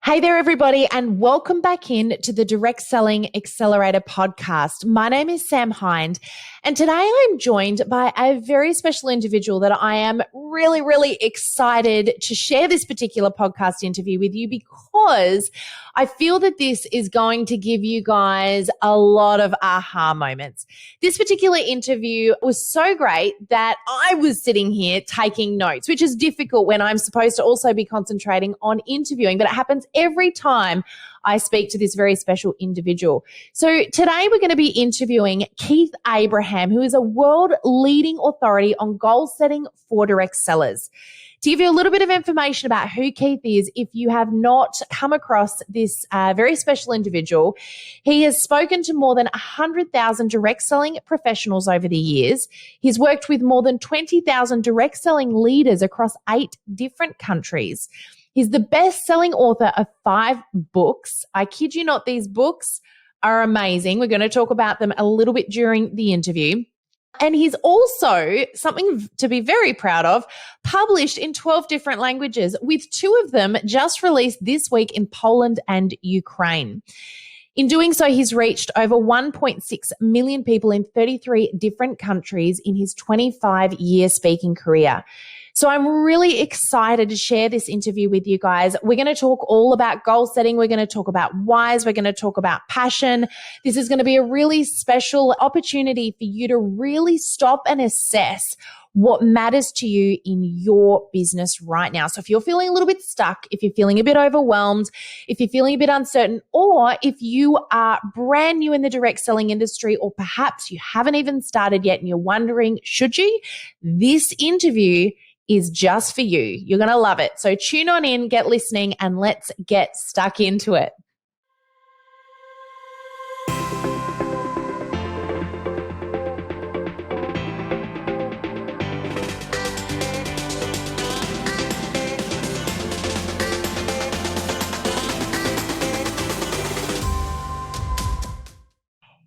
Hey there, everybody, and welcome back in to the Direct Selling Accelerator podcast. My name is Sam Hind, and today I'm joined by a very special individual that I am really excited to share this particular podcast interview with you because I feel that this is going to give you guys a lot of aha moments. This particular interview was so great that I was sitting here taking notes, which is difficult when I'm supposed to also be concentrating on interviewing, but it happens every time I speak to this very special individual. So today we're going to be interviewing Keith Abraham, who is a world leading authority on goal setting for direct sellers. To give you a little bit of information about who Keith is, if you have not come across this very special individual, he has spoken to more than 100,000 direct selling professionals over the years. He's worked with more than 20,000 direct selling leaders across 8 different countries. He's the best-selling author of 5 books. I kid you not, these books are amazing. We're going to talk about them a little bit during the interview. And he's also, something to be very proud of, published in 12 different languages, with 2 of them just released this week in Poland and Ukraine. In doing so, he's reached over 1.6 million people in 33 different countries in his 25-year speaking career. So I'm really excited to share this interview with you guys. We're going to talk all about goal setting. We're going to talk about whys. We're going to talk about passion. This is going to be a really special opportunity for you to really stop and assess what matters to you in your business right now. So if you're feeling a little bit stuck, if you're feeling a bit overwhelmed, if you're feeling a bit uncertain, or if you are brand new in the direct selling industry, or perhaps you haven't even started yet and you're wondering, should you? This interview is just for you. You're going to love it. So tune on in, get listening, and let's get stuck into it.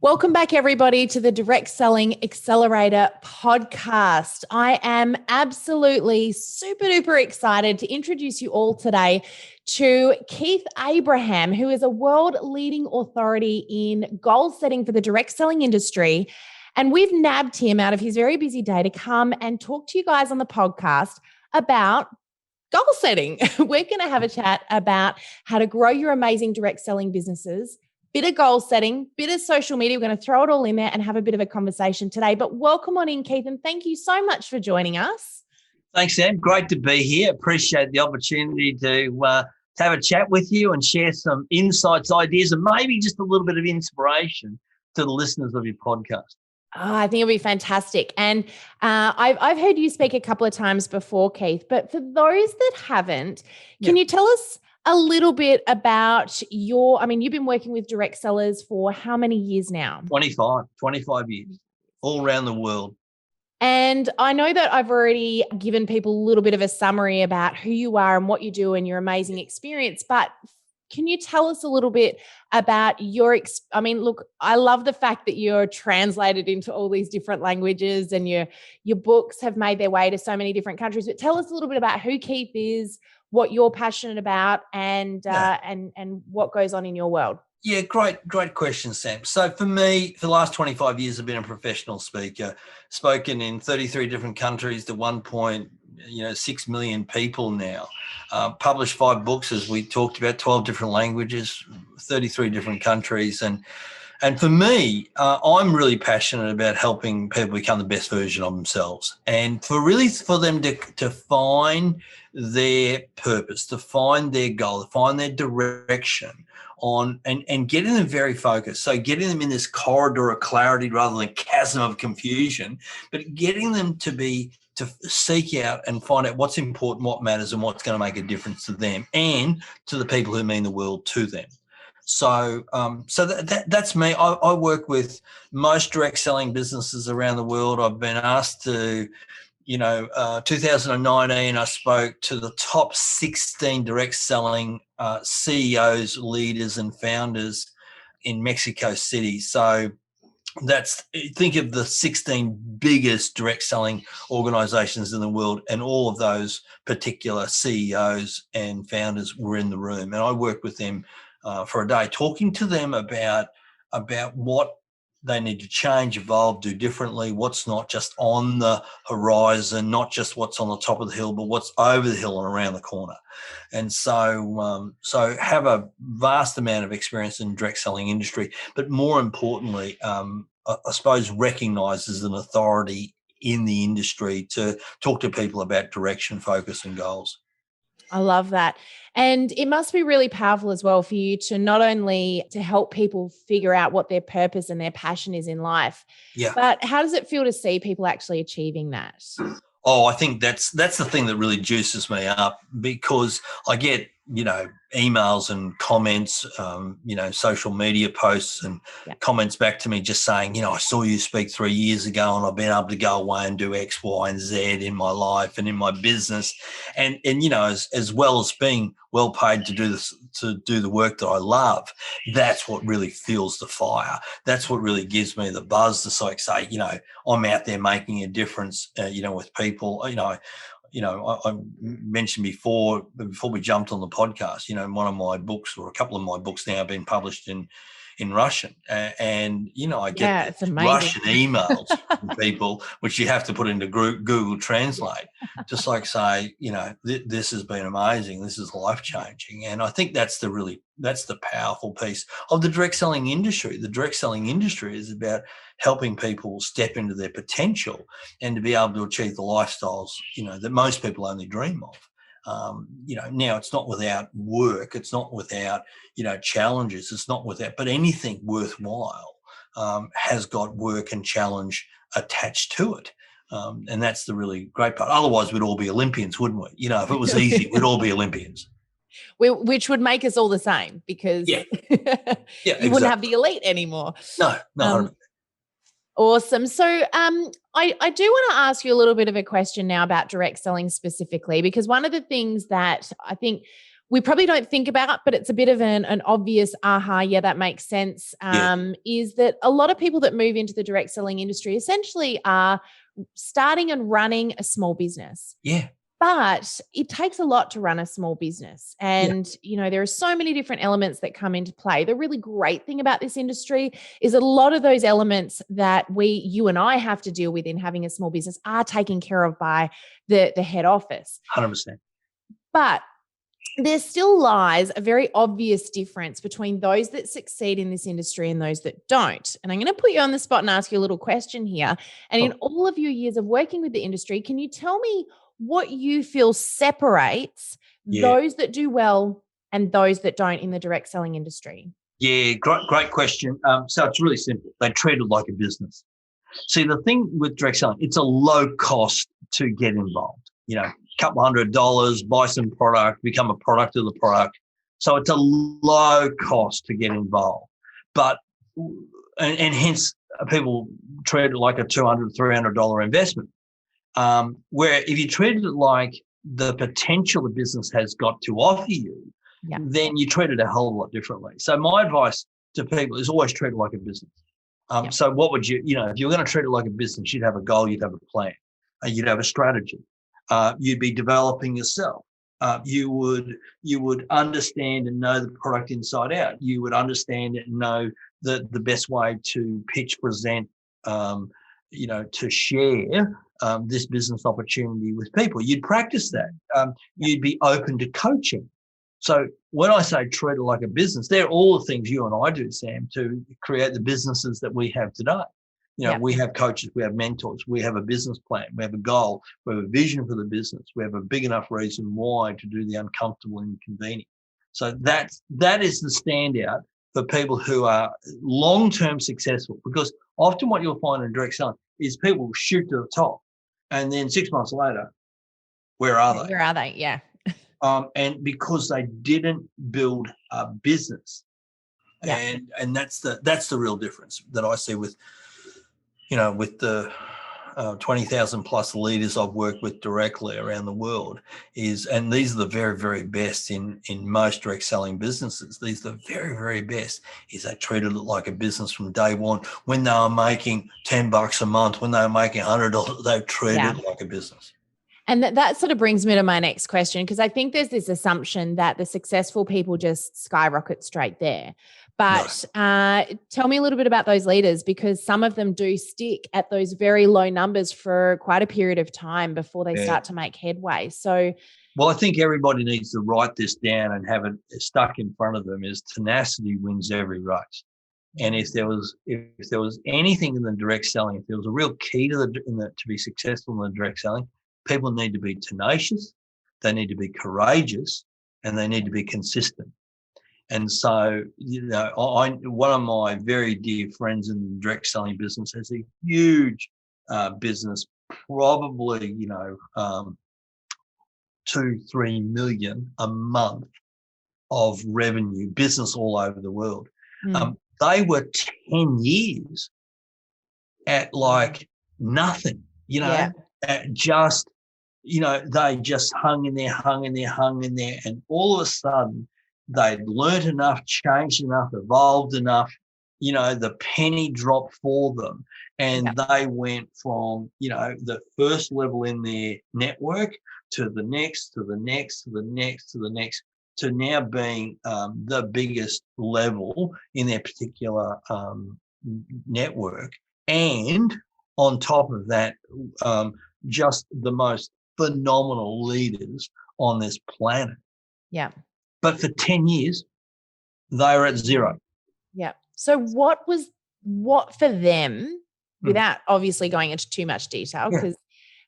Welcome back, everybody, to the Direct Selling Accelerator podcast. I am absolutely super duper excited to introduce you all today to Keith Abraham, who is a world leading authority in goal setting for the direct selling industry. And we've nabbed him out of his very busy day to come and talk to you guys on the podcast about goal setting. We're going to have a chat about how to grow your amazing direct selling businesses, bit of goal setting, bit of social media. We're going to throw it all in there and have a bit of a conversation today. But welcome on in, Keith, and thank you so much for joining us. Thanks, Sam. Great to be here. Appreciate the opportunity to have a chat with you and share some insights, ideas, and maybe just a little bit of inspiration to the listeners of your podcast. Oh, I think it'll be fantastic. And I've heard you speak a couple of times before, Keith, but for those that haven't, can you tell us a little bit about you've been working with direct sellers for how many years now? 25 years, all around the world. And I know that I've already given people a little bit of a summary about who you are and what you do and your amazing experience, but can you tell us a little bit about look, I love the fact that you're translated into all these different languages and your books have made their way to so many different countries, but tell us a little bit about who Keith is, what you're passionate about, and what goes on in your world. Yeah, great question, Sam. So for me, for the last 25 years, I've been a professional speaker, spoken in 33 different countries to 1.6 million people now. Published 5 books, as we talked about, 12 different languages, 33 different countries, and for me, I'm really passionate about helping people become the best version of themselves, and for them to find their purpose, to find their goal, to find their direction and getting them very focused. So getting them in this corridor of clarity rather than chasm of confusion, but getting them to seek out and find out what's important, what matters, and what's going to make a difference to them and to the people who mean the world to them. So that's me. I work with most direct selling businesses around the world. I've been asked to, 2019, I spoke to the top 16 direct selling CEOs, leaders, and founders in Mexico City. So think of the 16 biggest direct selling organizations in the world, and all of those particular CEOs and founders were in the room. And I worked with them for a day, talking to them about what they need to change, evolve, do differently, what's not just on the horizon, not just what's on the top of the hill, but what's over the hill and around the corner. And so have a vast amount of experience in direct selling industry, but more importantly, I suppose recognised as an authority in the industry to talk to people about direction, focus, and goals. I love that. And it must be really powerful as well for you to not only to help people figure out what their purpose and their passion is in life, Yeah. but how does it feel to see people actually achieving that? Oh, I think that's the thing that really juices me up, because I get, emails and comments, social media posts and comments back to me just saying, I saw you speak 3 years ago and I've been able to go away and do X, Y, and Z in my life and in my business. And as well as being well paid to do this, to do the work that I love, that's what really fuels the fire. That's what really gives me the buzz to say, I'm out there making a difference, with people. I mentioned before we jumped on the podcast, one of my books, or a couple of my books now, have been published in Russian. And, I get It's amazing. Russian emails from people, which you have to put into Google Translate, just like say, this has been amazing. This is life-changing. And I think that's the powerful piece of the direct selling industry. The direct selling industry is about helping people step into their potential and to be able to achieve the lifestyles, that most people only dream of. Now it's not without work, it's not without, challenges, it's not without, but anything worthwhile has got work and challenge attached to it. And that's the really great part. Otherwise, we'd all be Olympians, wouldn't we? If it was easy, we'd all be Olympians. Which would make us all the same, because you wouldn't have the elite anymore. No. Awesome. So I do want to ask you a little bit of a question now about direct selling specifically, because one of the things that I think we probably don't think about, but it's a bit of an obvious aha, that makes sense, is that a lot of people that move into the direct selling industry essentially are starting and running a small business. Yeah. But it takes a lot to run a small business. And, there are so many different elements that come into play. The really great thing about this industry is a lot of those elements that you and I have to deal with in having a small business are taken care of by the head office. 100%. But there still lies a very obvious difference between those that succeed in this industry and those that don't. And I'm going to put you on the spot and ask you a little question here. And in all of your years of working with the industry, can you tell me what you feel separates those that do well and those that don't in the direct selling industry? Yeah, great question. So it's really simple. They treat it like a business. See, the thing with direct selling, it's a low cost to get involved. A couple $100, buy some product, become a product of the product. So it's a low cost to get involved. But, and hence people treat it like a $200, $300 investment. Where if you treat it like the potential the business has got to offer you, then you treat it a whole lot differently. So my advice to people is always treat it like a business. So what would you, if you're going to treat it like a business, you'd have a goal, you'd have a plan, you'd have a strategy, you'd be developing yourself. You would understand and know the product inside out. You would understand and know the best way to pitch, present, to share this business opportunity with people. You'd practice that. You'd be open to coaching. So when I say treat it like a business, they're all the things you and I do, Sam, to create the businesses that we have today. We have coaches, we have mentors, we have a business plan, we have a goal, we have a vision for the business, we have a big enough reason why to do the uncomfortable and inconvenient. So that is the standout for people who are long-term successful, because often what you'll find in direct selling is people shoot to the top, and then 6 months later, where are they? Where are they? Yeah. And because they didn't build a business, and that's the real difference that I see with, with the 20,000 plus leaders I've worked with directly around the world and these are the very, very best in most direct selling businesses. These are the very, very best, is they treated it like a business from day one. When they were making $10 a month, when they were making $100, they treated it like a business. And that sort of brings me to my next question, because I think there's this assumption that the successful people just skyrocket straight there. But tell me a little bit about those leaders, because some of them do stick at those very low numbers for quite a period of time before they start to make headway. So, well, I think everybody needs to write this down and have it stuck in front of them, is tenacity wins every race. And if there was anything in the direct selling, if there was a real key to be successful in the direct selling, people need to be tenacious, they need to be courageous, and they need to be consistent. And so, one of my very dear friends in the direct selling business has a huge business, probably, 2-3 million a month of revenue, business all over the world. They were 10 years at like nothing, just, they just hung in there. And all of a sudden they'd learnt enough, changed enough, evolved enough, the penny dropped for them. And they went from, the first level in their network to the next, to the next, to the next, to the next, to now being the biggest level in their particular network. And on top of that, just the most phenomenal leaders on this planet. Yeah. But for 10 years, they were at zero. Yeah. So what for them, without obviously going into too much detail,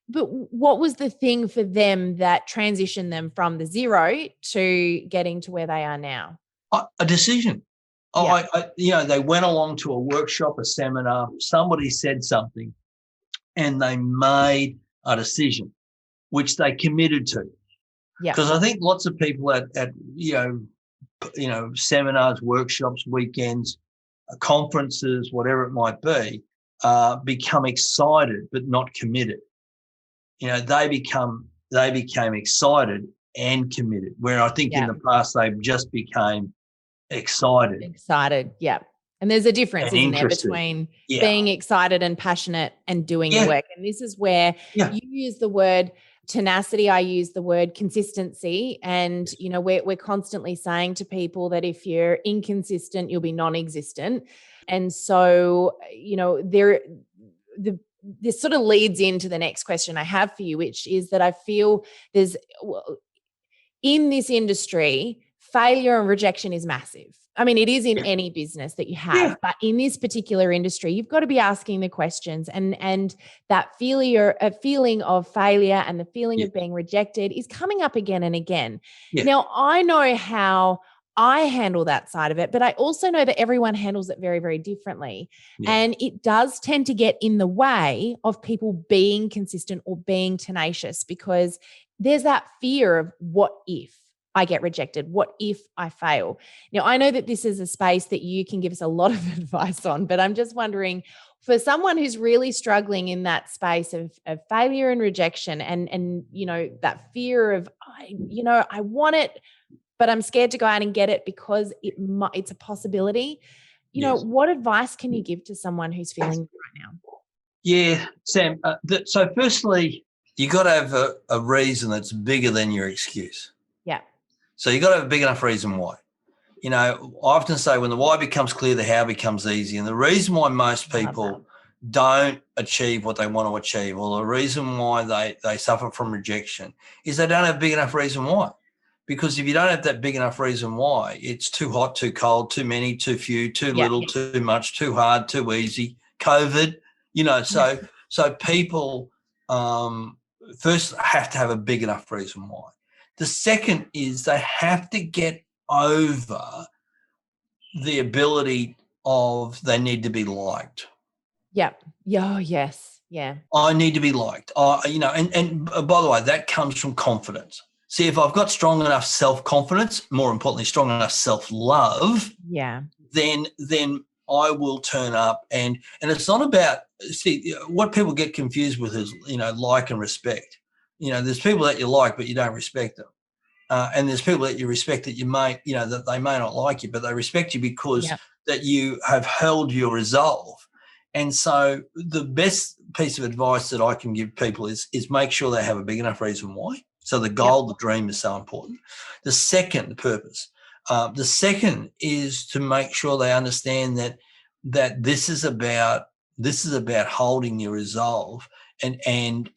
but what was the thing for them that transitioned them from the zero to getting to where they are now? A decision. They went along to a workshop, a seminar, somebody said something, and they made a decision, which they committed to. Because I think lots of people at seminars, workshops, weekends, conferences, whatever it might be, become excited but not committed. They became excited and committed, where I think in the past they just became excited. Yeah. And there's a difference, isn't there, between being excited and passionate and doing the work. And this is where you use the word tenacity, I use the word consistency. And, we're constantly saying to people that if you're inconsistent, you'll be non-existent. And so, this sort of leads into the next question I have for you, which is that I feel in this industry, failure and rejection is massive. I mean, it is in any business that you have, but in this particular industry, you've got to be asking the questions, and that feeling of failure and the feeling of being rejected is coming up again and again. Now, I know how I handle that side of it, but I also know that everyone handles it very, very differently. And it does tend to get in the way of people being consistent or being tenacious, because there's that fear of what if I get rejected? What if I fail? Now, I know that this is a space that you can give us a lot of advice on, but I'm just wondering, for someone who's really struggling in that space of failure and rejection and that fear of, I want it, but I'm scared to go out and get it because it's a possibility. What advice can you give to someone who's feeling right now? Yeah, Sam. So firstly, you got to have a reason that's bigger than your excuse. Yeah. So you got to have a big enough reason why. I often say when the why becomes clear, the how becomes easy. And the reason why most people don't achieve what they want to achieve, or the reason why they suffer from rejection, is they don't have a big enough reason why. Because if you don't have that big enough reason why, it's too hot, too cold, too many, too few, too little, too much, too hard, too easy, COVID, so people first have to have a big enough reason why. The second is they have to get over the ability of they need to be liked. Yeah. Oh, yes. Yeah. I need to be liked. And by the way, that comes from confidence. See, if I've got strong enough self-confidence, more importantly, strong enough self-love, then I will turn up. And it's not about, see, what people get confused with is, like and respect. There's people that you like, but you don't respect them. And there's people that you respect that you may, that they may not like you, but they respect you because that you have held your resolve. And so the best piece of advice that I can give people is make sure they have a big enough reason why. So the goal, the dream is so important. The second purpose, the second is to make sure they understand that this is about holding your resolve and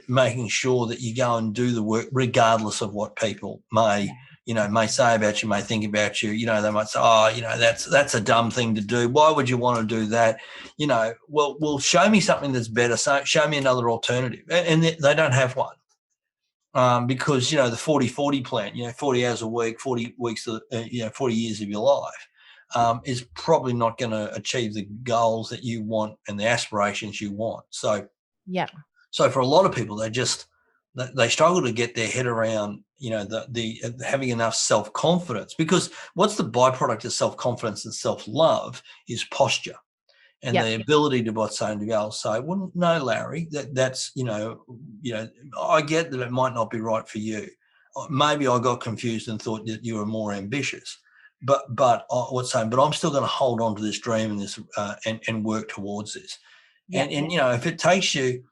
making sure that you go and do the work regardless of what people may say about you, may think about you. They might say, that's a dumb thing to do. Why would you want to do that? Well, show me something that's better. So show me another alternative. And they don't have one. Because, the 40-40 plan, 40 hours a week, 40 weeks, 40 years of your life is probably not going to achieve the goals that you want and the aspirations you want. So, so for a lot of people, they struggle to get their head around, the having enough self-confidence, because what's the byproduct of self-confidence and self-love is posture. And the ability to be able to say, well, no, Larry, that's, I get that it might not be right for you. Maybe I got confused and thought that you were more ambitious. But I'm still going to hold on to this dream and this and work towards this. And if it takes you,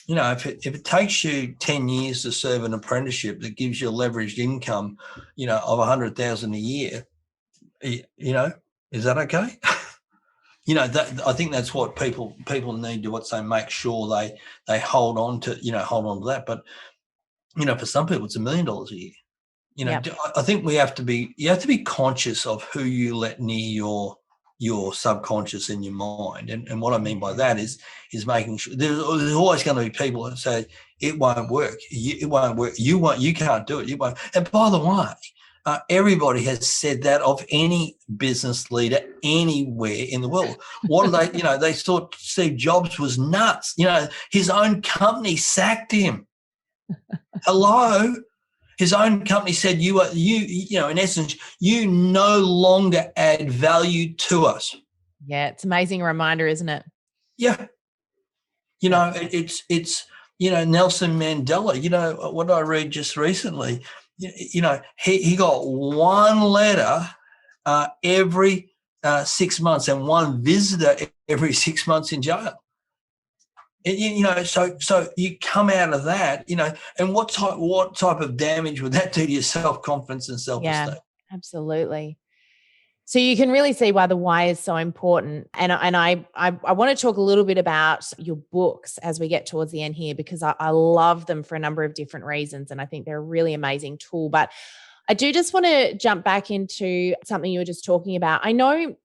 if it takes you 10 years to serve an apprenticeship that gives you a leveraged income, of 100,000 a year, is that okay? I think that's what people need to make sure they hold on to that. But for some people it's $1 million a year. I think you have to be conscious of who you let near your subconscious in your mind, and what I mean by that is making sure there's always going to be people that say it won't work, you can't do it, you won't. And by the way, everybody has said that of any business leader anywhere in the world. What do they, they thought Steve Jobs was nuts. His own company sacked him. Hello? His own company said, in essence, you no longer add value to us. Yeah, it's an amazing reminder, isn't it? Yeah. It's Nelson Mandela, what I read just recently, he got one letter every 6 months and one visitor every 6 months in jail. So you come out of that, and what type of damage would that do to your self-confidence and self-esteem? Yeah, absolutely. So you can really see why the why is so important. And I want to talk a little bit about your books as we get towards the end here, because I love them for a number of different reasons. And I think they're a really amazing tool. But I do just want to jump back into something you were just talking about. I know,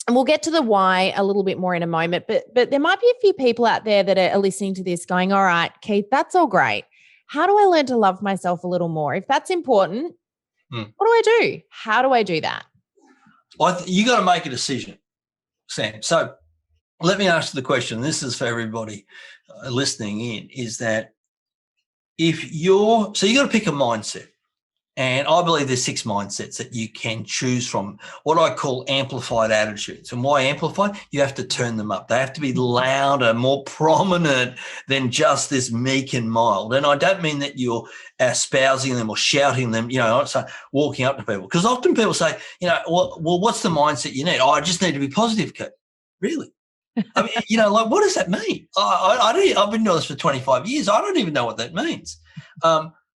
and we'll get to the why a little bit more in a moment, but there might be a few people out there that are listening to this going, all right, Keith, that's all great. How do I learn to love myself a little more? If that's important, what do I do? How do I do that? You got to make a decision, Sam. So let me ask you the question. This is for everybody listening in, is that you got to pick a mindset. And I believe there's 6 mindsets that you can choose from, what I call amplified attitudes. And why amplified? You have to turn them up. They have to be louder, more prominent than just this meek and mild. And I don't mean that you're espousing them or shouting them, so walking up to people. Because often people say, well, what's the mindset you need? Oh, I just need to be positive, Kate. Really? I mean, what does that mean? I've been doing this for 25 years. I don't even know what that means.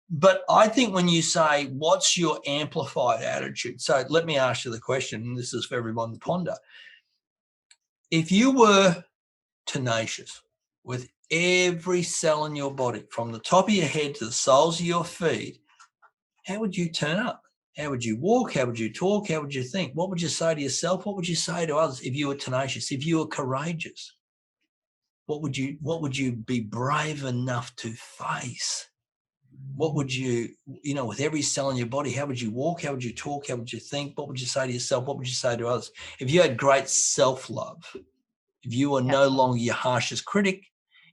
But I think when you say, what's your amplified attitude? So let me ask you the question, and this is for everyone to ponder. If you were tenacious with every cell in your body, from the top of your head to the soles of your feet, how would you turn up? How would you walk? How would you talk? How would you think? What would you say to yourself? What would you say to others if you were tenacious, if you were courageous? What would you be brave enough to face? What would you, with every cell in your body, how would you walk? How would you talk? How would you think? What would you say to yourself? What would you say to others? If you had great self-love, if you were no longer your harshest critic,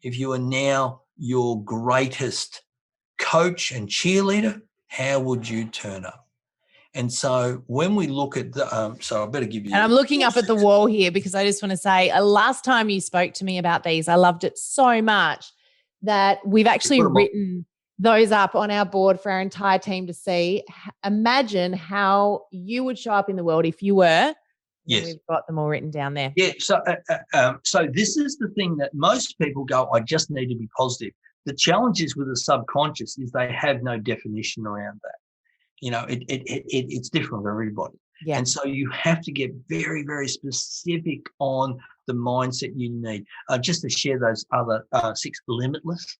if you are now your greatest coach and cheerleader, how would you turn up? And so when we look at the, so I better give you. And I'm looking up at the wall here because I just want to say, last time you spoke to me about these, I loved it so much that we've actually written those up on our board for our entire team to see. Imagine how you would show up in the world if you were. Yes. We've got them all written down there. Yeah. So this is the thing that most people go, I just need to be positive. The challenge is with the subconscious is they have no definition around that. You know, it's different for everybody. Yeah. And so you have to get very, very specific on the mindset you need. Just to share those other 6, limitless.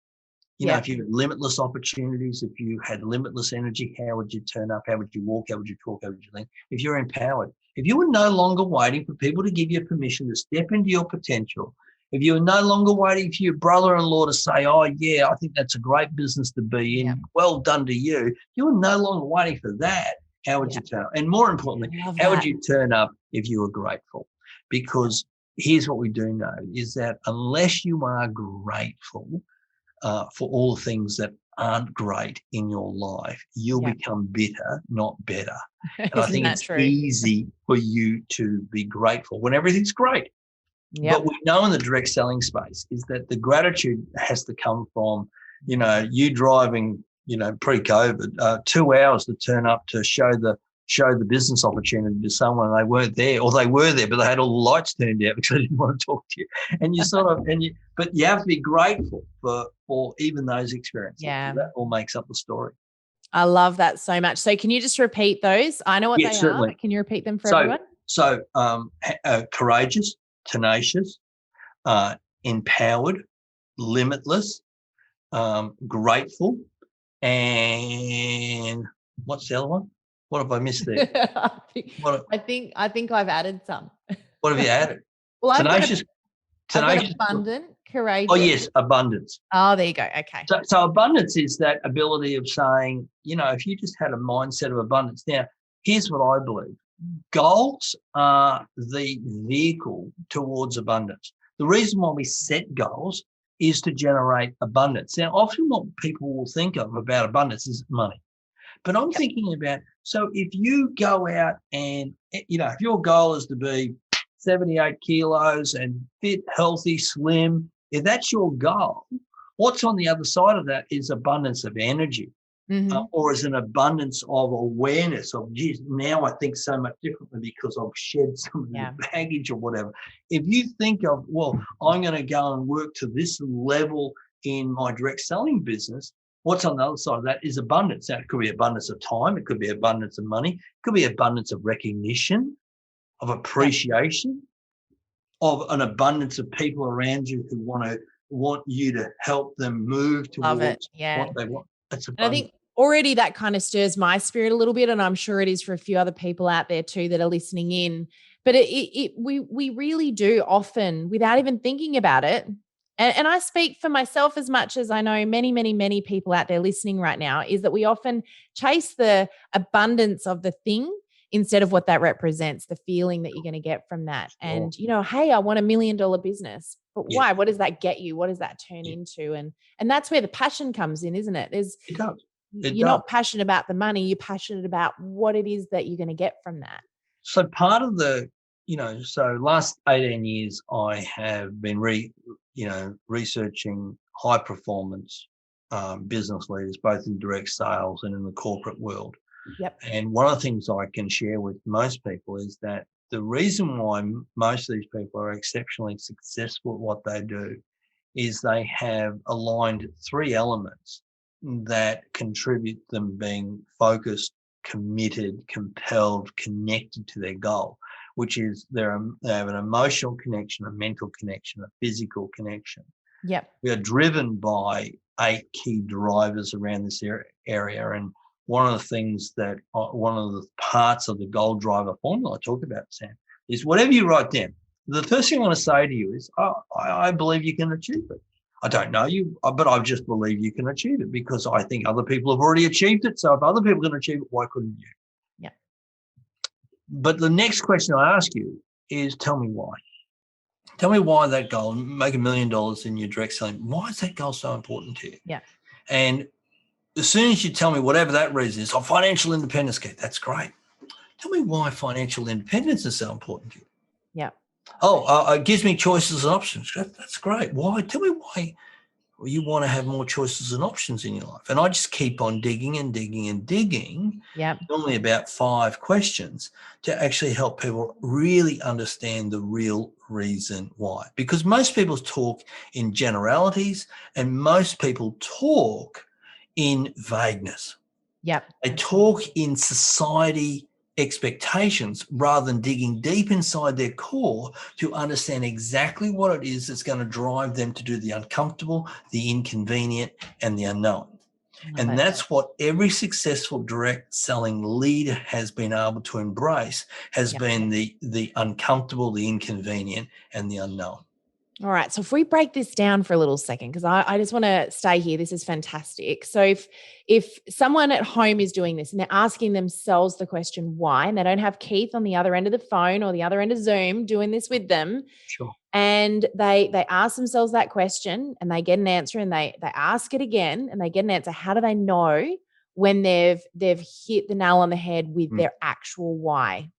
You know, if you had limitless opportunities, if you had limitless energy, how would you turn up? How would you walk? How would you talk? How would you think? If you're empowered, if you were no longer waiting for people to give you permission to step into your potential, if you were no longer waiting for your brother-in-law to say, oh, yeah, I think that's a great business to be in, well done to you, you were no longer waiting for that. How would you turn up? And more importantly, how would you turn up if you were grateful? Because here's what we do know is that unless you are grateful for all the things that aren't great in your life, you'll become bitter, not better. And I think it's easy for you to be grateful when everything's great. Yep. But we know in the direct selling space is that the gratitude has to come from, you know, you driving, you know, pre-COVID, 2 hours to turn up to show the business opportunity to someone and they weren't there, or they were there, but they had all the lights turned out because they didn't want to talk to you. And you sort of, but you have to be grateful for even those experiences. Yeah. That all makes up the story. I love that so much. So can you just repeat those? I know what they are, but can you repeat them for everyone? So courageous, tenacious, empowered, limitless, grateful, and what's the other one? What have I missed there? I think I've added some. What have you added? Well, tenacious, I've got abundant, courageous. Oh yes, abundance. Oh, there you go. Okay. So abundance is that ability of saying, you know, if you just had a mindset of abundance. Now, here's what I believe. Goals are the vehicle towards abundance. The reason why we set goals is to generate abundance. Now, often what people will think of about abundance is money. But I'm thinking about, so if you go out and, you know, if your goal is to be 78 kilos and fit, healthy, slim, if that's your goal, what's on the other side of that is abundance of energy. Or is an abundance of awareness of, geez, now I think so much differently because I've shed some of the baggage or whatever. If you think of, well, I'm going to go and work to this level in my direct selling business, what's on the other side of that is abundance. Now, it could be abundance of time. It could be abundance of money. It could be abundance of recognition, of appreciation, of an abundance of people around you who want you to help them move towards what they want. That's abundance. I think already that kind of stirs my spirit a little bit, and I'm sure it is for a few other people out there too that are listening in. But we really do often, without even thinking about it, and I speak for myself as much as I know many, many, many people out there listening right now, is that we often chase the abundance of the thing instead of what that represents, the feeling that you're going to get from that. Sure. And, you know, hey, I want $1 million business. But why? What does that get you? What does that turn into? And that's where the passion comes in, isn't it? It does. You're not passionate about the money. You're passionate about what it is that you're going to get from that. So part of the, you know, so last 18 years, I have been researching high performance business leaders, both in direct sales and in the corporate world. Yep. And one of the things I can share with most people is that the reason why most of these people are exceptionally successful at what they do is they have aligned 3 elements that contribute them being focused, committed, compelled, connected to their goal, which is they have an emotional connection, a mental connection, a physical connection. Yep. We are driven by 8 key drivers around this area. And one of the things that, one of the parts of the Goaldriver Formula I talk about, Sam, is whatever you write down, the first thing I want to say to you is, I believe you can achieve it. I don't know you, but I just believe you can achieve it because I think other people have already achieved it. So if other people can achieve it, why couldn't you? Yeah. But the next question I ask you is, tell me why. Tell me why that goal, make $1 million in your direct selling, why is that goal so important to you? Yeah. And as soon as you tell me whatever that reason is, financial independence, that's great. tell me why financial independence is so important to you. Yeah. Oh, it gives me choices and options. That's great. Why? Tell me why you want to have more choices and options in your life. And I just keep on digging and digging and digging, Yeah. normally about 5 questions, to actually help people really understand the real reason why. Because most people talk in generalities and most people talk in vagueness. Yep. They talk in society expectations rather than digging deep inside their core to understand exactly what it is that's going to drive them to do the uncomfortable, the inconvenient, and the unknown. And that's what every successful direct selling leader has been able to embrace, has been the uncomfortable, the inconvenient, and the unknown. All right. So if we break this down for a little second, because I just want to stay here. This is fantastic. So if someone at home is doing this and they're asking themselves the question why, and they don't have Keith on the other end of the phone or the other end of Zoom doing this with them, Sure. and they ask themselves that question and they get an answer, and they ask it again and they get an answer, how do they know when they've hit the nail on the head with their actual why?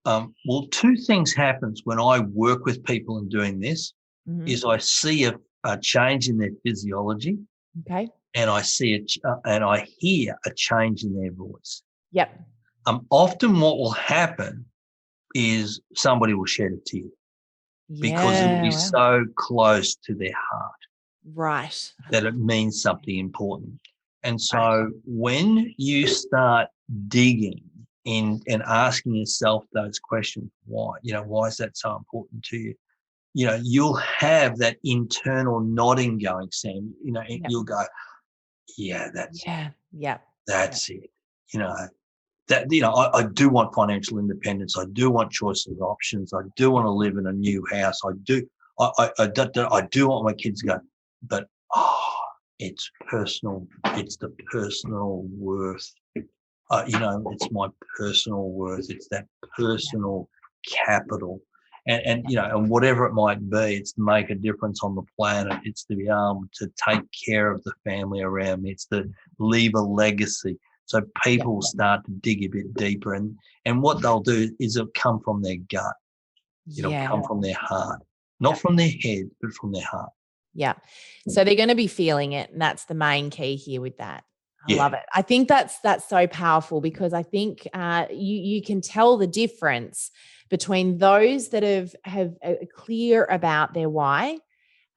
Well, 2 things happens when I work with people in doing this. Is I see a change in their physiology, Okay. and I see and I hear a change in their voice. Yep. Often what will happen is somebody will shed a tear because it will be so close to their heart, right, that it means something important. And so when you start digging in and asking yourself those questions, why is that so important to you? You'll have that internal nodding going, Sam. You'll go, yeah, that's it. That's it. I do want financial independence. I do want choices of options. I do want to live in a new house. I do want my kids to go, but it's personal. It's the personal worth. It's my personal worth. It's that personal capital. And whatever it might be, it's to make a difference on the planet. It's to be able to take care of the family around me. It's to leave a legacy. So people start to dig a bit deeper, and what they'll do is it'll come from their gut. It'll come from their heart, not from their head, but from their heart. Yeah. So they're going to be feeling it. And that's the main key here with that. I love it. I think that's so powerful, because I think you can tell the difference between those that have clear about their why.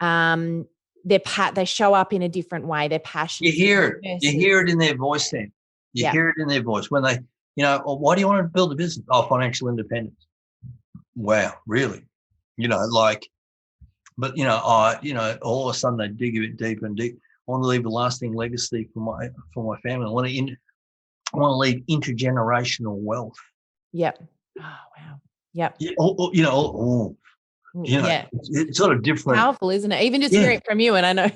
They show up in a different way. Their passion. You hear it. You hear it in their voice, Sam. You hear it in their voice when they, why do you want to build a business? Oh, financial independence. Wow, really? But all of a sudden they dig a bit deeper and deep. I want to leave a lasting legacy for my family. I want to leave intergenerational wealth. Yep. Oh wow. Yep. It's sort of different. Powerful, isn't it? Even just hearing it from you, and I know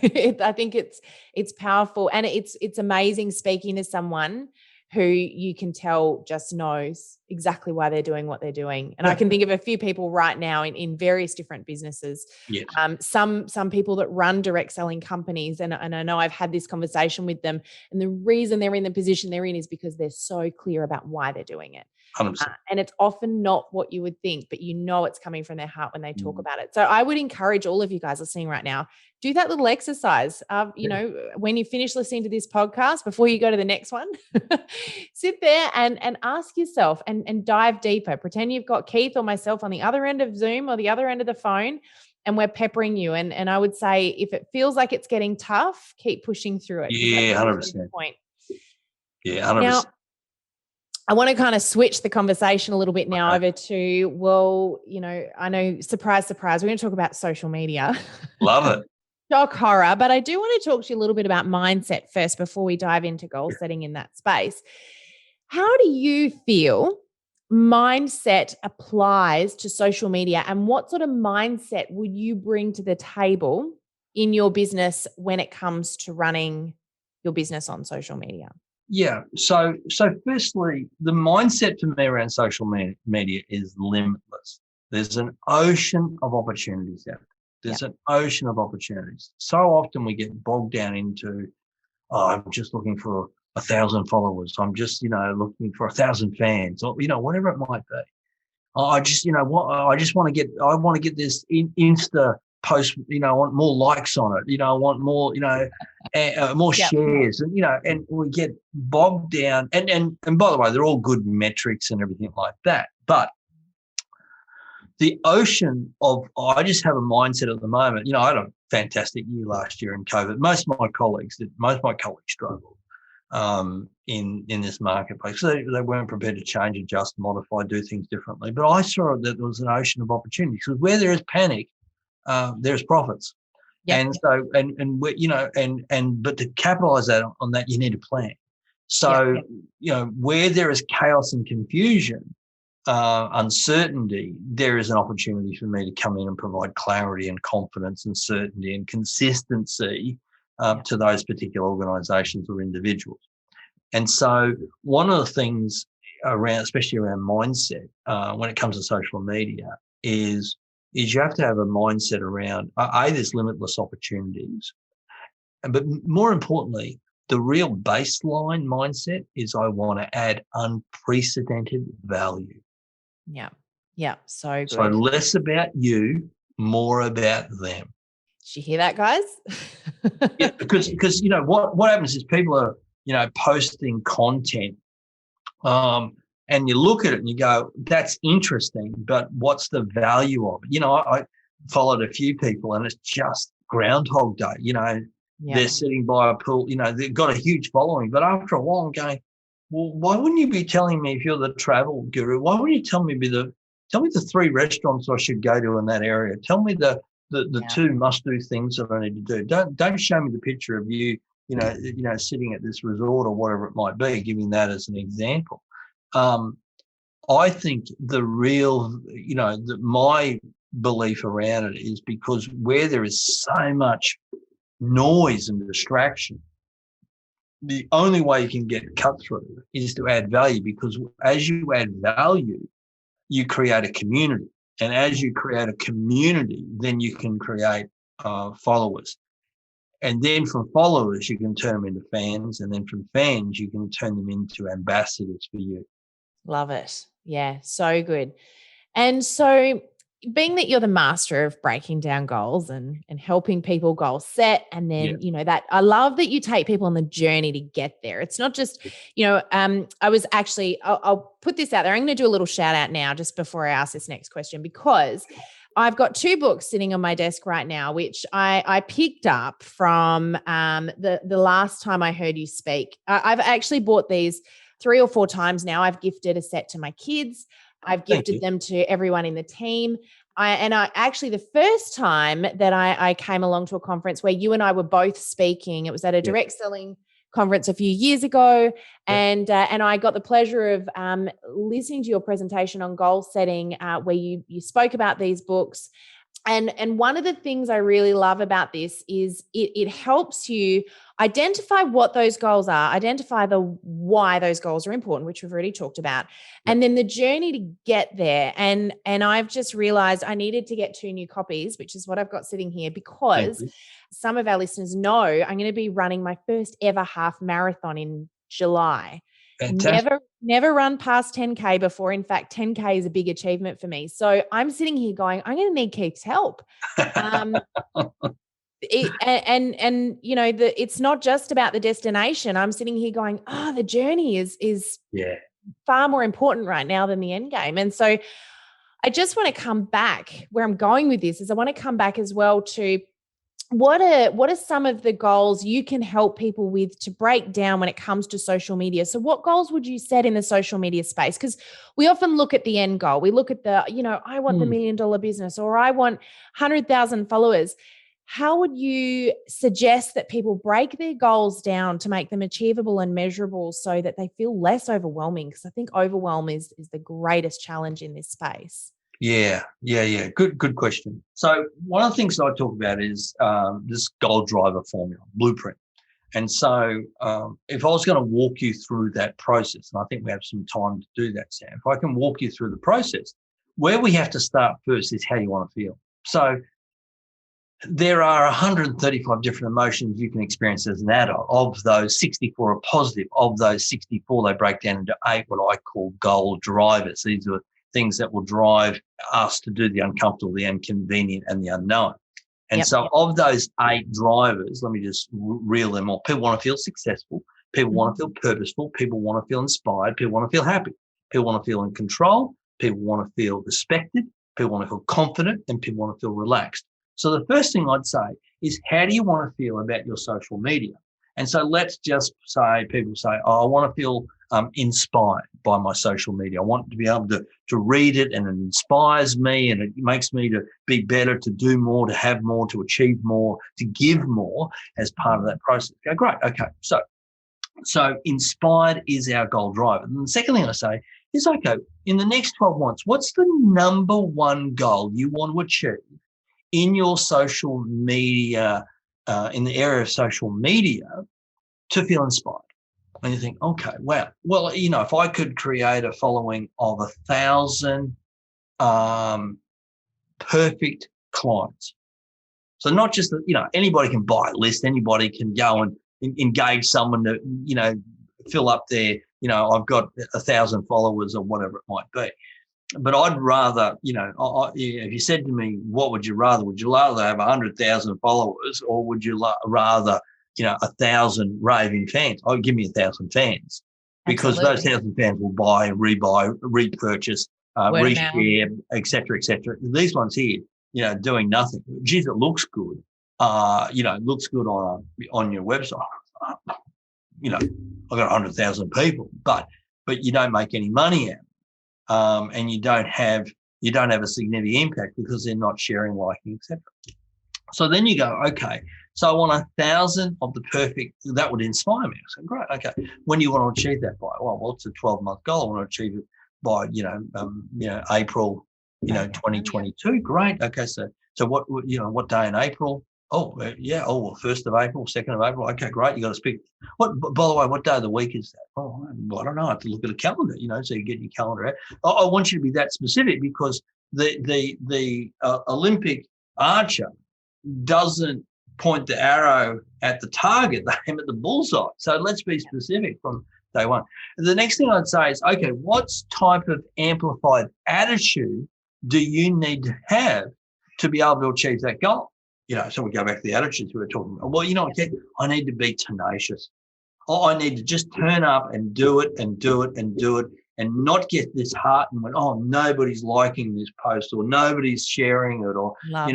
I think it's powerful, and it's amazing speaking to someone who you can tell just knows exactly why they're doing what they're doing. And I can think of a few people right now in various different businesses. Yes. Some people that run direct selling companies, and I know I've had this conversation with them, and the reason they're in the position they're in is because they're so clear about why they're doing it. And it's often not what you would think, but it's coming from their heart when they talk about it. So I would encourage all of you guys listening right now, do that little exercise. When you finish listening to this podcast, before you go to the next one, sit there and ask yourself and dive deeper. Pretend you've got Keith or myself on the other end of Zoom or the other end of the phone, and we're peppering you. And I would say, if it feels like it's getting tough, keep pushing through it. Yeah, 100%. Point. Yeah, 100%. Now, I want to kind of switch the conversation a little bit now over to, I know, surprise, surprise, we're going to talk about social media. Love it. Shock horror. But I do want to talk to you a little bit about mindset first before we dive into goal setting in that space. How do you feel mindset applies to social media, and what sort of mindset would you bring to the table in your business when it comes to running your business on social media? Yeah. So firstly, the mindset for me around social media is limitless. There's an ocean of opportunities out there. There's an ocean of opportunities. So often we get bogged down into, I'm just looking for 1,000 followers. I'm just, looking for 1,000 fans, or, whatever it might be. I just, I just want to get this Insta post, I want more likes on it. I want more, more Yep. shares, and we get bogged down. And by the way, they're all good metrics and everything like that. But the ocean of, I just have a mindset at the moment. I had a fantastic year last year in COVID. Most of my colleagues struggled in this marketplace. So they weren't prepared to change, adjust, modify, do things differently. But I saw that there was an ocean of opportunities, because where there is panic, there's profits. Yep. And so, but to capitalize on that, you need a plan. So, where there is chaos and confusion, uncertainty, there is an opportunity for me to come in and provide clarity and confidence and certainty and consistency to those particular organisations or individuals. And so one of the things especially around mindset, when it comes to social media, is you have to have a mindset around, there's limitless opportunities. But more importantly, the real baseline mindset is I want to add unprecedented value. Yeah. Yeah. So good. So less about you, more about them. Did you hear that, guys? Yeah, because what happens is people are posting content, and you look at it and you go, that's interesting, but what's the value of it? I followed a few people, and it's just Groundhog Day. They're sitting by a pool. They've got a huge following, but after a while, I'm going, well, why wouldn't you be telling me, if you're the travel guru, why wouldn't you tell me the 3 restaurants I should go to in that area? Tell me the 2 must-do things that I need to do. Don't show me the picture of you, sitting at this resort or whatever it might be, giving that as an example. I think the real, my belief around it is, because where there is so much noise and distraction, the only way you can get cut through is to add value, because as you add value, you create a community. And as you create a community, then you can create followers. And then from followers, you can turn them into fans. And then from fans, you can turn them into ambassadors for you. Love it. Yeah, so good. And so, being that you're the master of breaking down goals and helping people goal set, and then, that I love that you take people on the journey to get there. It's not just, I was actually, I'll put this out there. I'm going to do a little shout out now just before I ask this next question, because I've got 2 books sitting on my desk right now, which I picked up from the last time I heard you speak. I've actually bought these 3 or 4 times now. I've gifted a set to my kids. I've gifted them to everyone in the team. I actually, the first time that I came along to a conference where you and I were both speaking, it was at a direct selling conference a few years ago. And I got the pleasure of listening to your presentation on goal setting, where you spoke about these books. And one of the things I really love about this is it helps you identify what those goals are, identify the why those goals are important, which we've already talked about, and then the journey to get there. And I've just realized I needed to get 2 new copies, which is what I've got sitting here, because some of our listeners know I'm going to be running my first ever half marathon in July. Fantastic. Never run past 10K before. In fact, 10K is a big achievement for me. So I'm sitting here going, I'm going to need Keith's help. It's not just about the destination. I'm sitting here going, the journey is far more important right now than the end game. And so I just want to come back where I'm going with this, is I want to come back as well to what are some of the goals you can help people with to break down when it comes to social media? So what goals would you set in the social media space? Because we often look at the end goal. We look at the, I want the $1 million business, or I want 100,000 followers. How would you suggest that people break their goals down to make them achievable and measurable so that they feel less overwhelming? Because I think overwhelm is the greatest challenge in this space. Yeah. Good question. So one of the things that I talk about is this Goaldriver Formula, blueprint. And so if I was going to walk you through that process, and I think we have some time to do that, Sam, if I can walk you through the process, where we have to start first is how you want to feel. So there are 135 different emotions you can experience as an adult. Of those, 64 are positive. Of those 64, they break down into 8 what I call goal drivers. These are things that will drive us to do the uncomfortable, the inconvenient, and the unknown. And of those 8 drivers, let me just reel them off. People want to feel successful. People want to feel purposeful. People want to feel inspired. People want to feel happy. People want to feel in control. People want to feel respected. People want to feel confident, and people want to feel relaxed. So the first thing I'd say is, how do you want to feel about your social media? And so let's just say, people say, oh, I want to feel inspired by my social media. I want to be able to read it, and it inspires me, and it makes me to be better, to do more, to have more, to achieve more, to give more as part of that process. Go, great. Okay. So inspired is our goal driver. And the second thing I say is, okay, in the next 12 months, what's the number one goal you want to achieve in your social media, in the area of social media, to feel inspired? And you think, okay, wow. Well, if I could create a following of 1,000 perfect clients. So not just that, anybody can buy a list, anybody can go and engage someone to, fill up their, I've got 1,000 followers or whatever it might be. But I'd rather, if you said to me, what would you rather? Would you rather have 100,000 followers, or would you rather, 1,000 raving fans? Oh, give me 1,000 fans, because those 1,000 fans will buy, rebuy, repurchase, reshare, et cetera, et cetera. These ones here, doing nothing. Geez, it looks good. It looks good on your website. I've got 100,000 people, but you don't make any money out. And you don't have a significant impact because they're not sharing, liking, etc. So then you go, okay, so I want 1,000 of the perfect, that would inspire me. I said, great, okay. When do you want to achieve that by? Well, it's a 12-month goal. I want to achieve it by, April, 2022. Great. Okay, so what day in April? Oh, yeah. Oh, well, 1st of April, 2nd of April. Okay, great. You got to speak. By the way, what day of the week is that? Oh, I don't know. I have to look at a calendar, so you get your calendar out. I want you to be that specific, because the Olympic archer doesn't point the arrow at the target. They aim at the bullseye. So let's be specific from day one. The next thing I'd say is, okay, what type of amplified attitude do you need to have to be able to achieve that goal? So we go back to the attitudes we were talking about. Well, I need to be tenacious. I need to just turn up and do it and do it and do it, and not get disheartened when, nobody's liking this post, or nobody's sharing it, or, I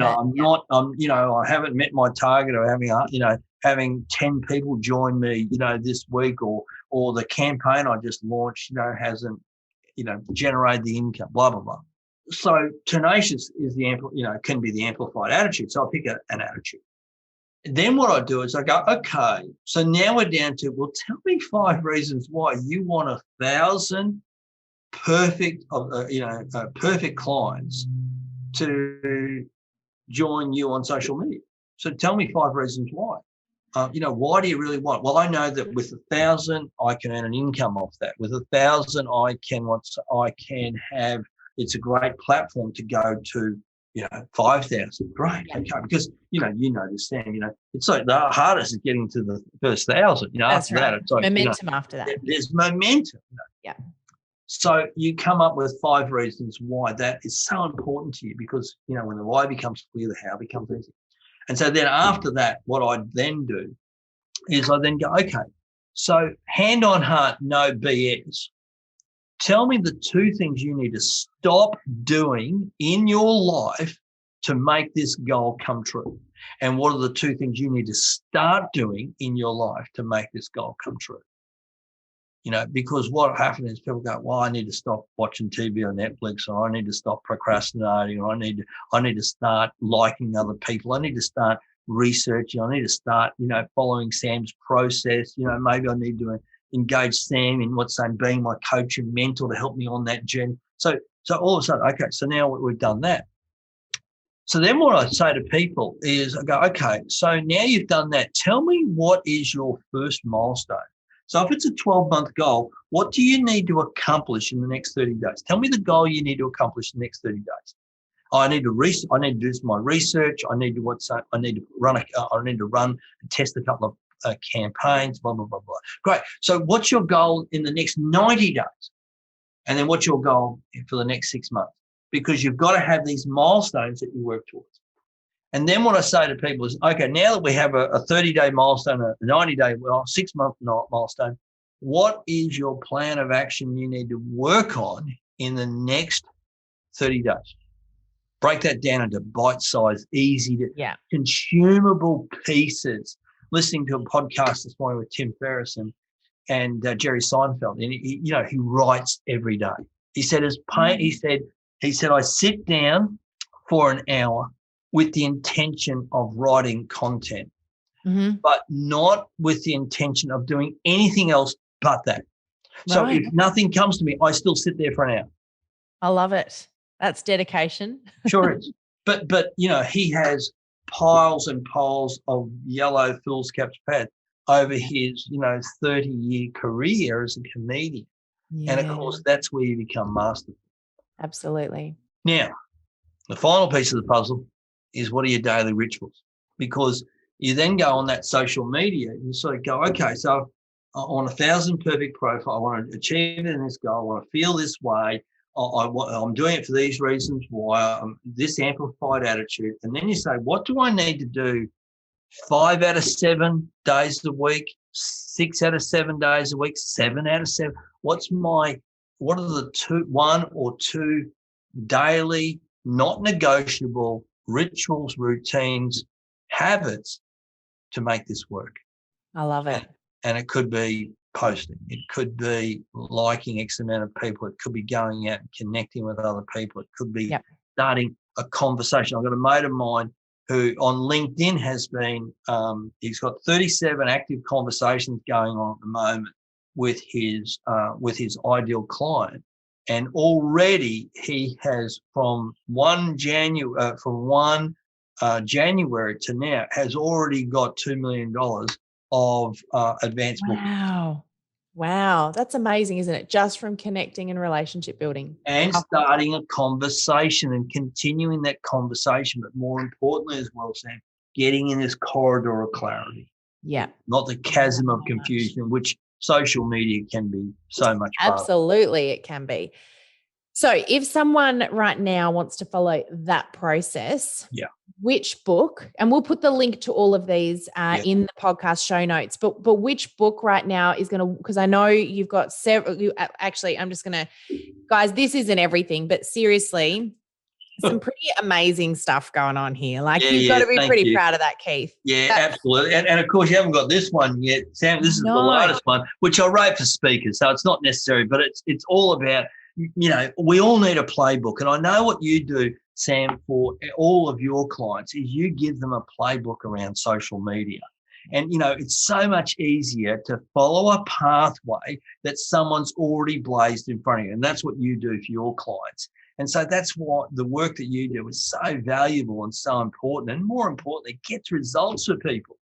haven't met my target, or having 10 people join me, this week, or the campaign I just launched, hasn't, generated the income, blah, blah, blah. So tenacious is can be the amplified attitude. So I'll pick an attitude. Then what I do is I go, okay, so now we're down to, well, tell me 5 reasons why you want 1,000 perfect clients to join you on social media. So tell me 5 reasons why. Why do you really want? Well, I know that with 1,000, I can earn an income off that. With 1,000, I can have. It's a great platform to go to, 5,000. Great. Okay. Because, this, Sam, it's like the hardest is getting to the first 1,000. That's after right. that, it's like momentum after that. There's momentum. Yeah. So you come up with 5 reasons why that is so important to you, because, when the why becomes clear, the how becomes easy. And so then after that, what I then do is I then go, okay, so hand on heart, no BS. Tell me the 2 things you need to stop doing in your life to make this goal come true. And what are the 2 things you need to start doing in your life to make this goal come true? Because what happens is people go, well, I need to stop watching TV on Netflix, or I need to stop procrastinating, or I need to start liking other people. I need to start researching. I need to start, following Sam's process. Maybe I need to engage Sam in being my coach and mentor to help me on that journey. So all of a sudden, okay, so now we've done that. So then what I say to people is I go, okay, so now you've done that. Tell me, what is your first milestone? So if it's a 12-month goal, what do you need to accomplish in the next 30 days? Tell me the goal you need to accomplish in the next 30 days. I need to do my research. I need to run and test a couple of campaigns, blah, blah, blah, blah. Great. So what's your goal in the next 90 days? And then what's your goal for the next 6 months? Because you've got to have these milestones that you work towards. And then what I say to people is, okay, now that we have a 30-day milestone, a 90-day, 6-month milestone, what is your plan of action you need to work on in the next 30 days? Break that down into bite-sized, easy to consumable pieces. Listening to a podcast this morning with Tim Ferriss and Jerry Seinfeld, and he writes every day. He said he said I sit down for an hour with the intention of writing content, but not with the intention of doing anything else but that. Right. So if nothing comes to me, I still sit there for an hour. I love it. That's dedication. Sure is. But he has piles and piles of yellow foolscap's pads over his 30-year career as a comedian. Yeah. And of course that's where you become masterful. Absolutely. Now, the final piece of the puzzle is, what are your daily rituals? Because you then go on that social media and you sort of go, okay, so I want 1,000 perfect profile. I want to achieve it in this goal. I want to feel this way. I'm doing it for these reasons. Why? This amplified attitude. And then you say, what do I need to do 5 out of 7 days a week, 6 out of 7 days a week, 7 out of 7? What are the 1 or 2 daily, not negotiable rituals, routines, habits to make this work? I love it. And it could be posting. It could be liking X amount of people. It could be going out and connecting with other people. It could be starting a conversation. I've got a mate of mine who on LinkedIn has been, he's got 37 active conversations going on at the moment with his ideal client. And already he has from 1 January to now has already got $2 million of advanced bookings. Wow. That's amazing, isn't it? Just from connecting and relationship building. And starting a conversation and continuing that conversation. But more importantly as well, Sam, getting in this corridor of clarity. Yeah. Not the chasm of confusion, which social media can be so much part of. Absolutely, it can be. So if someone right now wants to follow that process, which book, and we'll put the link to all of these in the podcast show notes, but which book right now is going to, because I know you've got several, actually, I'm just going to, guys, this isn't everything, but seriously, some pretty amazing stuff going on here. Like you've got to be pretty proud of that, Keith. Yeah, absolutely. And of course, you haven't got this one yet, Sam. This is the latest one, which I wrote for speakers, so it's not necessary, but it's all about, we all need a playbook. And I know what you do, Sam, for all of your clients is you give them a playbook around social media. And, it's so much easier to follow a pathway that someone's already blazed in front of you. And that's what you do for your clients. And so that's what the work that you do is so valuable and so important. And more importantly, it gets results for people.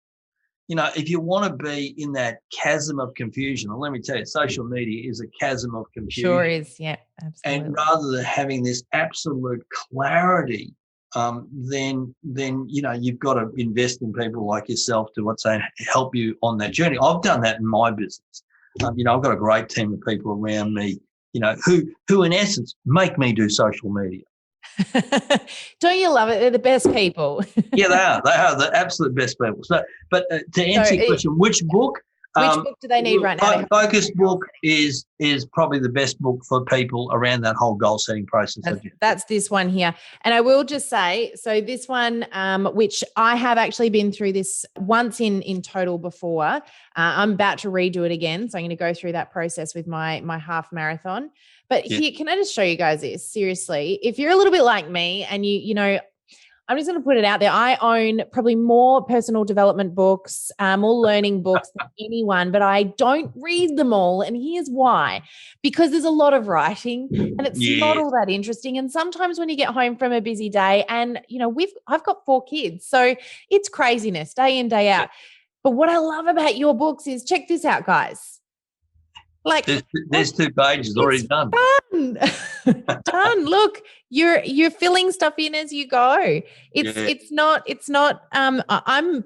If you want to be in that chasm of confusion, and let me tell you, social media is a chasm of confusion. Sure is, yeah, absolutely. And rather than having this absolute clarity, then you've got to invest in people like yourself to help you on that journey. I've done that in my business. I've got a great team of people around me, who in essence make me do social media. Don't you love it? They're the best people. Yeah, they are the absolute best people. So, but to answer your question, which book? Which book do they need right now? Focus book is probably the best book for people around that whole goal setting process. That's this one here. And I will just say, so this one, which I have actually been through this once in total before. I'm about to redo it again. So I'm going to go through that process with my half marathon. But here, can I just show you guys this? Seriously, if you're a little bit like me and I'm just going to put it out there. I own probably more personal development books, more learning books than anyone, but I don't read them all. And here's why. Because there's a lot of writing and it's not all that interesting. And sometimes when you get home from a busy day and, I've got 4 kids, so it's craziness day in, day out. But what I love about your books is, check this out, guys. Like there's 2 pages already done. Done. Done. Look, you're filling stuff in as you go. It's not I'm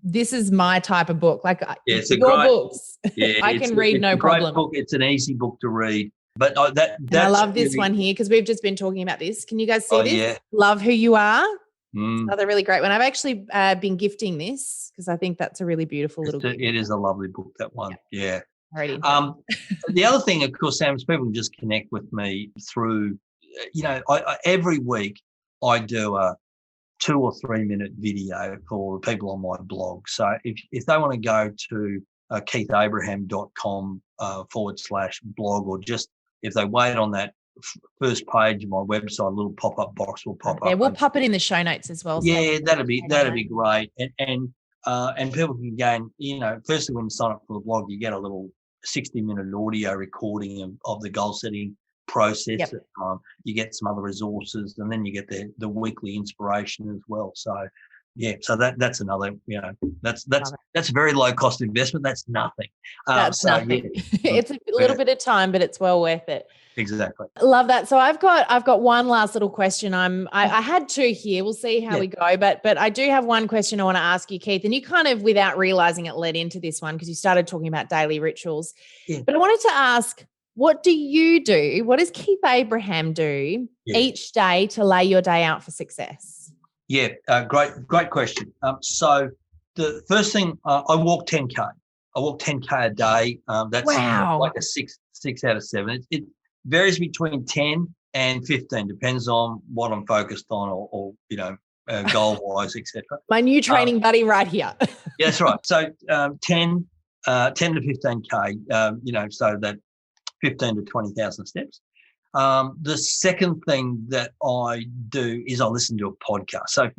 this is my type of book. Like it's a your great books. Yeah, I can read no problem. Great book. It's an easy book to read. But I love this one here because we've just been talking about this. Can you guys see this? Yeah. Love Who You Are. Mm. Another really great one. I've actually been gifting this because I think that's a really beautiful little gift. It is a lovely book, that one. Yeah. Already. The other thing, of course, Sam, is people can just connect with me through, every week I do a 2 or 3 minute video for the people on my blog. So if they want to go to keithabraham.com /blog, or just if they wait on that first page of my website, a little pop-up box will pop up. Yeah, we'll pop it in the show notes as well. Yeah, that'd be great. And people can gain, firstly, when you sign up for the blog, you get a little 60-minute audio recording of the goal setting process. Yep. You get some other resources, and then you get the weekly inspiration as well. So yeah, so that's another, that's a very low cost investment. That's nothing. That's nothing. Yeah. It's a little bit of time, but it's well worth it. Exactly. Love that. So I've got one last little question. I had 2 here. We'll see how we go, but I do have one question I want to ask you, Keith, and you kind of, without realizing it, led into this one because you started talking about daily rituals. Yeah. But I wanted to ask, what do you do? What does Keith Abraham do each day to lay your day out for success? Yeah, great question. So the first thing, I walk 10K. I walk 10K a day. That's like a 6 out of 7. It varies between 10 and 15, depends on what I'm focused on or goal-wise, etc. My new training buddy right here. Yeah, that's right. So 10 to 15K, so that 15 to 20,000 steps. The second thing that I do is I listen to a podcast. So,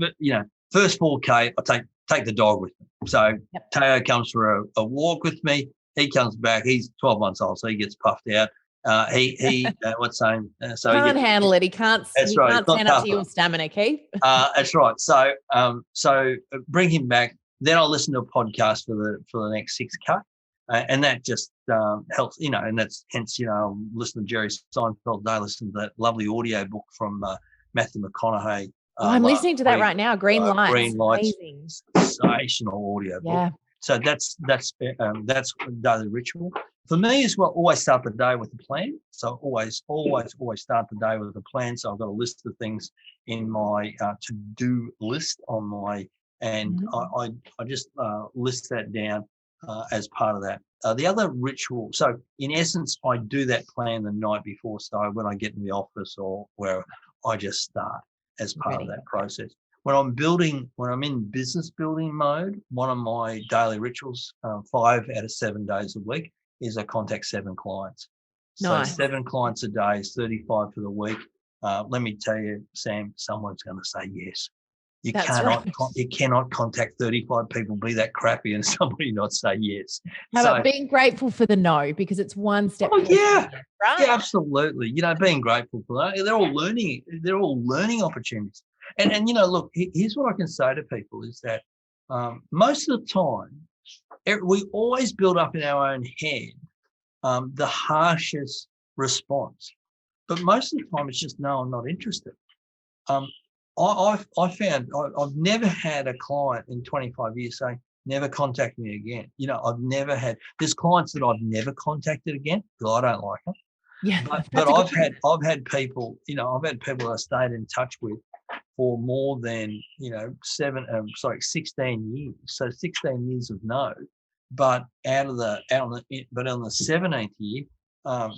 first 4K, I take the dog with me. So Teo comes for a walk with me. He comes back. He's 12 months old, so he gets puffed out. What's saying? So can't handle it. He can't. He can't stand up to your stamina, Keith. That's right. So bring him back. Then I'll listen to a podcast for the next 6K. And that just helps, and that's hence, I'm listening to Jerry Seinfeld. I listen to that lovely audio book from Matthew McConaughey. I'm listening to that right now. Green Lights. Green Lights. Amazing. Sensational audio book. So that's daily ritual. For me as well, always start the day with a plan. So always start the day with a plan. So I've got a list of things in my to-do list on my, and I just list that down as part of that. The other ritual, so in essence, I do that plan the night before. So when I get in the office or where I just start as part of that process. When I'm in business building mode, one of my daily rituals, 5 out of 7 days a week, is I contact 7 clients. Nice. So 7 clients a day is 35 for the week. Let me tell you, Sam, someone's going to say yes. You cannot contact 35 people, be that crappy, and somebody not say yes. How about being grateful for the no, because it's one step. Oh yeah, right? Yeah, absolutely. Being grateful for that. They're all learning. They're all learning opportunities. And look, here's what I can say to people is that most of the time, we always build up in our own head the harshest response, but most of the time it's just no, I'm not interested. I found I've never had a client in 25 years say, never contact me again. I've never had, there's clients that I've never contacted again because I don't like them. Yeah. But I've had people, I've had people that I stayed in touch with for more than, 16 years. So 16 years of no. But on the 17th year,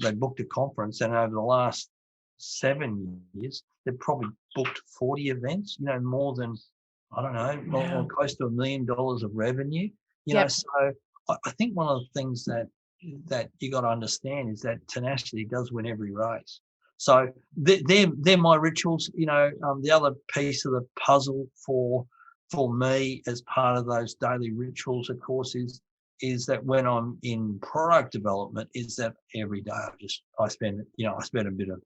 they booked a conference, and over the last 7 years, they've probably booked 40 events, more than, I don't know, or close to $1 million of revenue. So I think one of the things that you got to understand is that tenacity does win every race. So they're my rituals. The other piece of the puzzle for me as part of those daily rituals, of course, is that when I'm in product development, is that every day I spend a bit of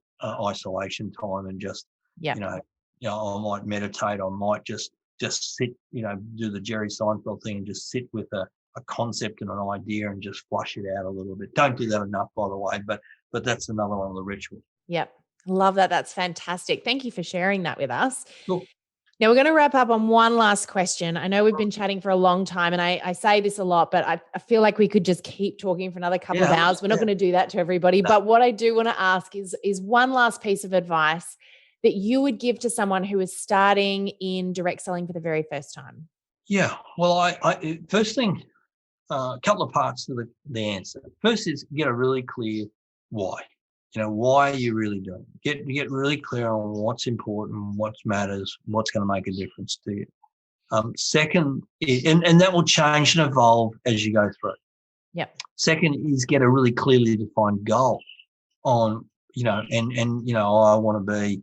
isolation time and just, I might meditate. I might just sit, do the Jerry Seinfeld thing and just sit with a a concept and an idea and just flush it out a little bit. Don't do that enough, by the way, but that's another one of the rituals. Yep. Love that. That's fantastic. Thank you for sharing that with us. Cool. Now we're going to wrap up on one last question. I know we've been chatting for a long time and I say this a lot, but I feel like we could just keep talking for another couple of hours. We're not going to do that to everybody. No. But what I do want to ask is one last piece of advice that you would give to someone who is starting in direct selling for the very first time. Yeah. Well, I first thing, a couple of parts to the answer. First is get a really clear why. Why are you really doing it? Get really clear on what's important, what matters, what's going to make a difference to you. Second, and that will change and evolve as you go through. Yep. Second is get a really clearly defined goal on, I want to be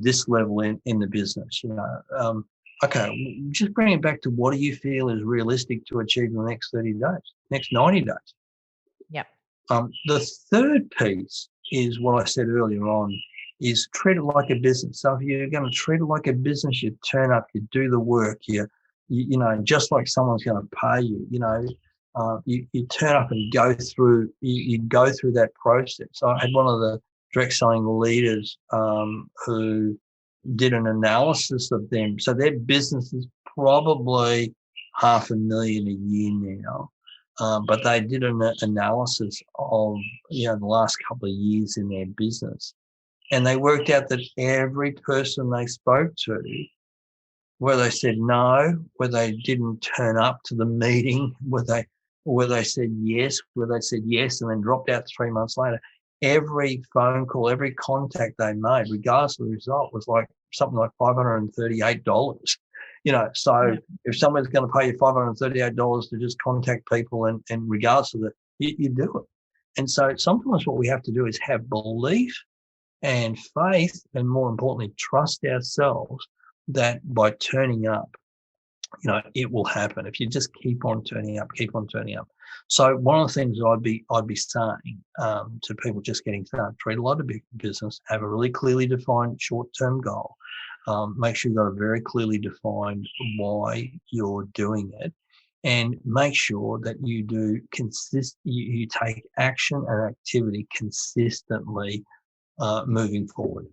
this level in the business, Okay, just bring it back to what do you feel is realistic to achieve in the next 30 days, next 90 days? Yep. The third piece is what I said earlier on, is treat it like a business. So if you're going to treat it like a business, you turn up, you do the work, you just like someone's going to pay you, you turn up and go through that process. So I had one of the direct selling leaders who did an analysis of them. So their business is probably $500,000 a year now. But they did an analysis of, the last couple of years in their business. And they worked out that every person they spoke to, where they said no, where they didn't turn up to the meeting, where they said yes, where they said yes and then dropped out 3 months later, every phone call, every contact they made, regardless of the result, was like something like $538. So if someone's going to pay you $538 to just contact people and regardless of that, you do it. And so sometimes what we have to do is have belief and faith, and more importantly, trust ourselves that by turning up, it will happen. If you just keep on turning up. So one of the things I'd be saying to people just getting started, treat a lot of big business, have a really clearly defined short-term goal. Make sure you've got a very clearly defined why you're doing it, and make sure that you do you take action and activity consistently moving forward.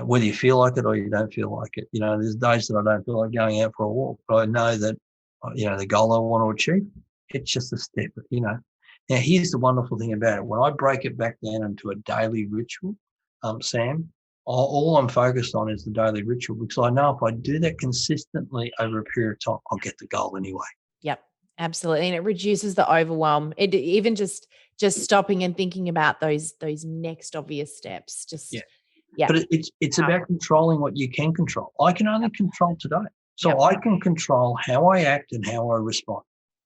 Whether you feel like it or you don't feel like it. There's days that I don't feel like going out for a walk, but I know that, the goal I want to achieve, it's just a step, Now, here's the wonderful thing about it. When I break it back down into a daily ritual, Sam, all I'm focused on is the daily ritual, because I know if I do that consistently over a period of time, I'll get the goal anyway. Yep, absolutely. And it reduces the overwhelm. It even just stopping and thinking about those next obvious steps. Yeah. But it's about controlling what you can control. I can only control today. So I can control how I act and how I respond.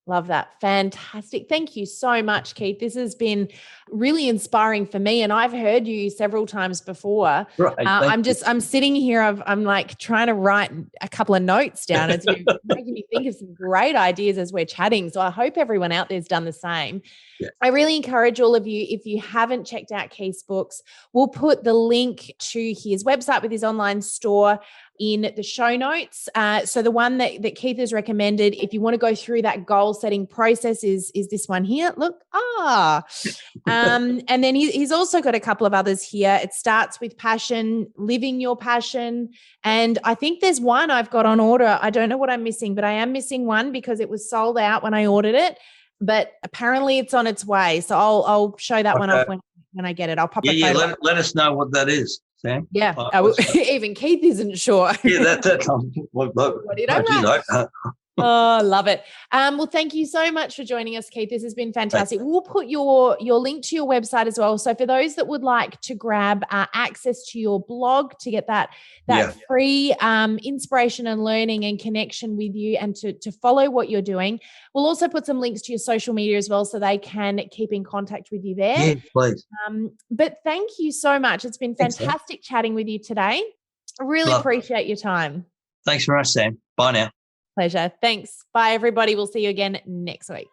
Love that. Fantastic. Thank you so much, Keith. This has been really inspiring for me. And I've heard you several times before. Right, I'm sitting here. I'm like trying to write a couple of notes down as you're making me think of some great ideas as we're chatting. So I hope everyone out there's done the same. Yeah. I really encourage all of you, if you haven't checked out Keith's books, we'll put the link to his website with his online store in the show notes. So the one that Keith has recommended, if you want to go through that goal setting process, is this one here. Look, and then he's also got a couple of others here. It starts with passion, living your passion. And I think there's one I've got on order. I don't know what I'm missing, but I am missing one because it was sold out when I ordered it. But apparently it's on its way. So I'll show that one off when I get it. I'll pop a photo. Yeah, let us know what that is, Sam. Yeah. Even Keith isn't sure. Yeah, that's what did I write? Oh, love it. Well, thank you so much for joining us, Keith. This has been fantastic. We'll put your link to your website as well. So for those that would like to grab access to your blog to get that free inspiration and learning and connection with you and to follow what you're doing, we'll also put some links to your social media as well so they can keep in contact with you there. Yeah, please. But thank you so much. It's been fantastic chatting with you today. I really appreciate your time. Thanks very much, Sam. Bye now. Pleasure. Thanks. Bye, everybody. We'll see you again next week.